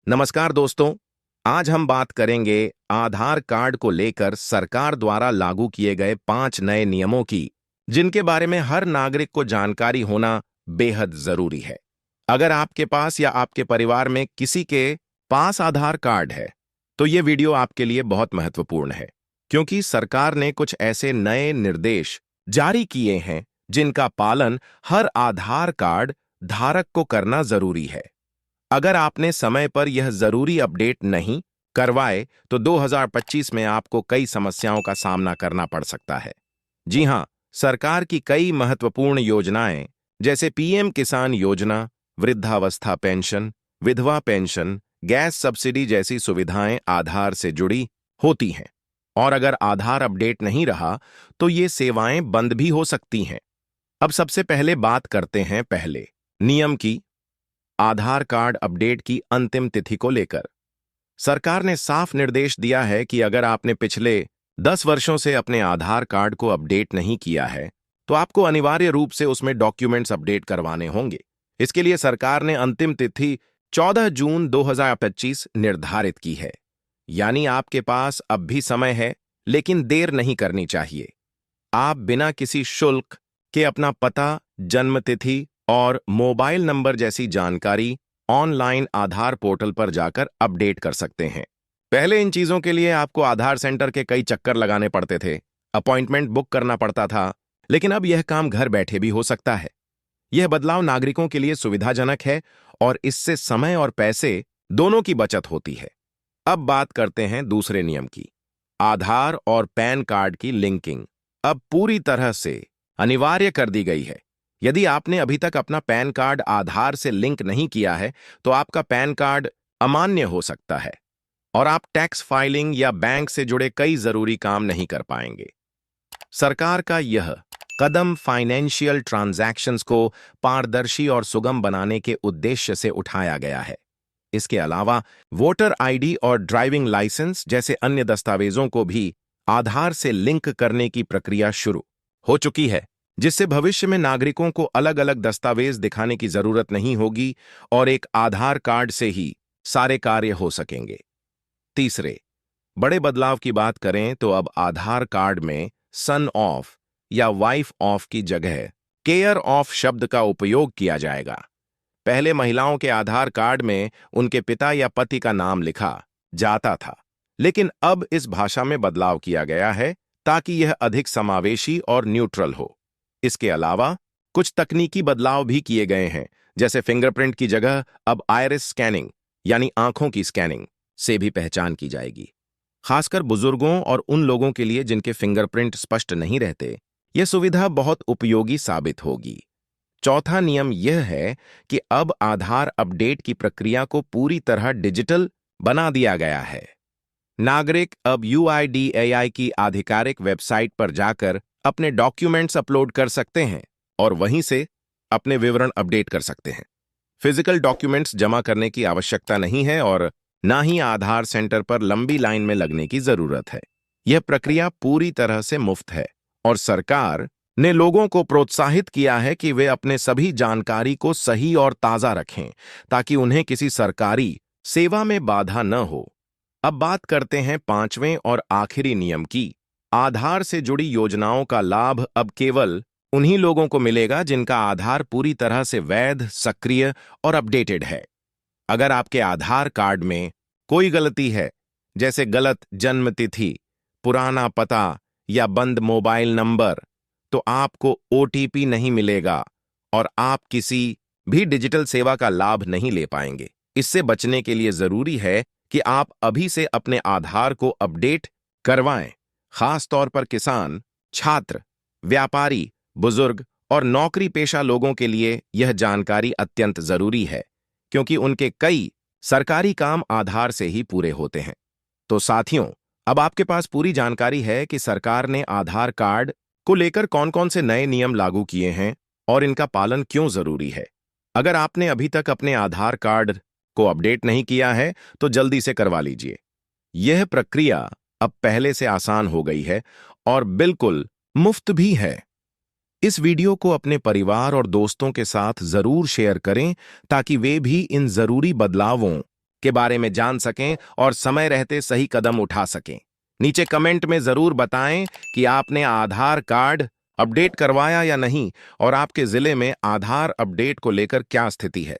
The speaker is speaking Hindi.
नमस्कार दोस्तों। आज हम बात करेंगे आधार कार्ड को लेकर सरकार द्वारा लागू किए गए 5 नए नियमों की, जिनके बारे में हर नागरिक को जानकारी होना बेहद जरूरी है। अगर आपके पास या आपके परिवार में किसी के पास आधार कार्ड है, तो ये वीडियो आपके लिए बहुत महत्वपूर्ण है, क्योंकि सरकार ने कुछ ऐसे नए निर्देश जारी किए हैं जिनका पालन हर आधार कार्ड धारक को करना जरूरी है। अगर आपने समय पर यह जरूरी अपडेट नहीं करवाए तो 2025 में आपको कई समस्याओं का सामना करना पड़ सकता है। जी हां, सरकार की कई महत्वपूर्ण योजनाएं जैसे पीएम किसान योजना, वृद्धावस्था पेंशन, विधवा पेंशन, गैस सब्सिडी जैसी सुविधाएं आधार से जुड़ी होती हैं। और अगर आधार अपडेट नहीं रहा तो ये सेवाएं बंद भी हो सकती हैं। अब सबसे पहले बात करते हैं पहले नियम की। आधार कार्ड अपडेट की अंतिम तिथि को लेकर सरकार ने साफ निर्देश दिया है कि अगर आपने पिछले 10 वर्षों से अपने आधार कार्ड को अपडेट नहीं किया है, तो आपको अनिवार्य रूप से उसमें डॉक्यूमेंट्स अपडेट करवाने होंगे। इसके लिए सरकार ने अंतिम तिथि 14 जून 2025 निर्धारित की है। यानी आपके पास अब भी समय है, लेकिन देर नहीं करनी चाहिए। आप बिना किसी शुल्क के अपना पता, जन्म तिथि और मोबाइल नंबर जैसी जानकारी ऑनलाइन आधार पोर्टल पर जाकर अपडेट कर सकते हैं। पहले इन चीजों के लिए आपको आधार सेंटर के कई चक्कर लगाने पड़ते थे, अपॉइंटमेंट बुक करना पड़ता था, लेकिन अब यह काम घर बैठे भी हो सकता है। यह बदलाव नागरिकों के लिए सुविधाजनक है और इससे समय और पैसे दोनों की बचत होती है। अब बात करते हैं दूसरे नियम की। आधार और पैन कार्ड की लिंकिंग अब पूरी तरह से अनिवार्य कर दी गई है। यदि आपने अभी तक अपना पैन कार्ड आधार से लिंक नहीं किया है, तो आपका पैन कार्ड अमान्य हो सकता है और आप टैक्स फाइलिंग या बैंक से जुड़े कई जरूरी काम नहीं कर पाएंगे। सरकार का यह कदम फाइनेंशियल ट्रांजैक्शंस को पारदर्शी और सुगम बनाने के उद्देश्य से उठाया गया है। इसके अलावा वोटर आईडी और ड्राइविंग लाइसेंस जैसे अन्य दस्तावेजों को भी आधार से लिंक करने की प्रक्रिया शुरू हो चुकी है, जिससे भविष्य में नागरिकों को अलग अलग दस्तावेज दिखाने की जरूरत नहीं होगी और एक आधार कार्ड से ही सारे कार्य हो सकेंगे। तीसरे बड़े बदलाव की बात करें तो अब आधार कार्ड में सन ऑफ या वाइफ ऑफ की जगह केयर ऑफ शब्द का उपयोग किया जाएगा। पहले महिलाओं के आधार कार्ड में उनके पिता या पति का नाम लिखा जाता था, लेकिन अब इस भाषा में बदलाव किया गया है ताकि यह अधिक समावेशी और न्यूट्रल हो। इसके अलावा कुछ तकनीकी बदलाव भी किए गए हैं, जैसे फिंगरप्रिंट की जगह अब आइरिस स्कैनिंग यानी आंखों की स्कैनिंग से भी पहचान की जाएगी। खासकर बुजुर्गों और उन लोगों के लिए जिनके फिंगरप्रिंट स्पष्ट नहीं रहते, यह सुविधा बहुत उपयोगी साबित होगी। चौथा नियम यह है कि अब आधार अपडेट की प्रक्रिया को पूरी तरह डिजिटल बना दिया गया है। नागरिक अब यूआईडीएआई की आधिकारिक वेबसाइट पर जाकर अपने डॉक्यूमेंट्स अपलोड कर सकते हैं और वहीं से अपने विवरण अपडेट कर सकते हैं। फिजिकल डॉक्यूमेंट्स जमा करने की आवश्यकता नहीं है और ना ही आधार सेंटर पर लंबी लाइन में लगने की जरूरत है। यह प्रक्रिया पूरी तरह से मुफ्त है और सरकार ने लोगों को प्रोत्साहित किया है कि वे अपने सभी जानकारी को सही और ताजा रखें, ताकि उन्हें किसी सरकारी सेवा में बाधा न हो। अब बात करते हैं पांचवें और आखिरी नियम की। आधार से जुड़ी योजनाओं का लाभ अब केवल उन्हीं लोगों को मिलेगा जिनका आधार पूरी तरह से वैध, सक्रिय और अपडेटेड है। अगर आपके आधार कार्ड में कोई गलती है, जैसे गलत जन्म तिथि, पुराना पता या बंद मोबाइल नंबर, तो आपको ओटीपी नहीं मिलेगा और आप किसी भी डिजिटल सेवा का लाभ नहीं ले पाएंगे। इससे बचने के लिए जरूरी है कि आप अभी से अपने आधार को अपडेट करवाएं। खास तौर पर किसान, छात्र, व्यापारी, बुजुर्ग और नौकरी पेशा लोगों के लिए यह जानकारी अत्यंत जरूरी है, क्योंकि उनके कई सरकारी काम आधार से ही पूरे होते हैं। तो साथियों, अब आपके पास पूरी जानकारी है कि सरकार ने आधार कार्ड को लेकर कौन-कौन से नए नियम लागू किए हैं और इनका पालन क्यों जरूरी है। अगर आपने अभी तक अपने आधार कार्ड को अपडेट नहीं किया है, तो जल्दी से करवा लीजिए। यह प्रक्रिया अब पहले से आसान हो गई है और बिल्कुल मुफ्त भी है। इस वीडियो को अपने परिवार और दोस्तों के साथ जरूर शेयर करें, ताकि वे भी इन जरूरी बदलावों के बारे में जान सकें और समय रहते सही कदम उठा सकें। नीचे कमेंट में जरूर बताएं कि आपने आधार कार्ड अपडेट करवाया या नहीं और आपके जिले में आधार अपडेट को लेकर क्या स्थिति है।